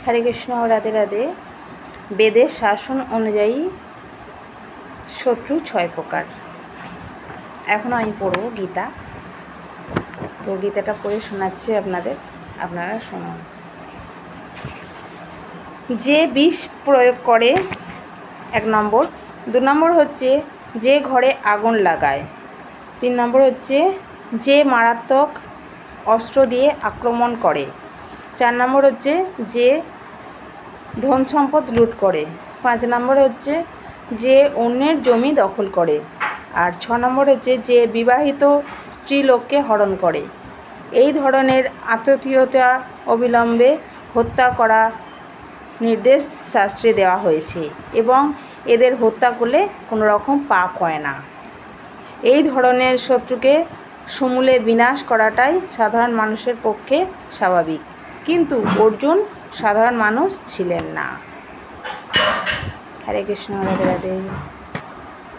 হরে কৃষ্ণ, রাধে রাধে। বেদের শাসন অনুযায়ী শত্রু 6 প্রকার। এখন আমি পড়ব গীতা। তো গীতাটা পড়ে শোনাচ্ছি আপনারা শুনুন। যে বিষ প্রয়োগ করে 1 নম্বর। 2 নম্বর হচ্ছে যে ঘরে আগুন লাগায়। 3 নম্বর হচ্ছে যে মারাত্মক অস্ত্র দিয়ে আক্রমণ করে। 4 নম্বর হচ্ছে যে ধন সম্পদ লুট করে। 5 নম্বর হচ্ছে যে অন্যের জমি দখল করে। আর 6 নম্বর হচ্ছে যে বিবাহিত স্ত্রীলোককে হরণ করে। এই ধরনের আততায়ীতা অবিলম্বে হত্যা করা নির্দেশ শাস্ত্রে দেওয়া হয়েছে এবং এদের হত্যা করলে কোনো রকম পাপ হয় না। এই ধরনের শত্রুকে সমূলে বিনাশ করাটাই সাধারণ মানুষের পক্ষে স্বাভাবিক, কিন্তু অর্জুন সাধারণ মানুষ ছিলেন না। হরে কৃষ্ণ, রাধে রাধে।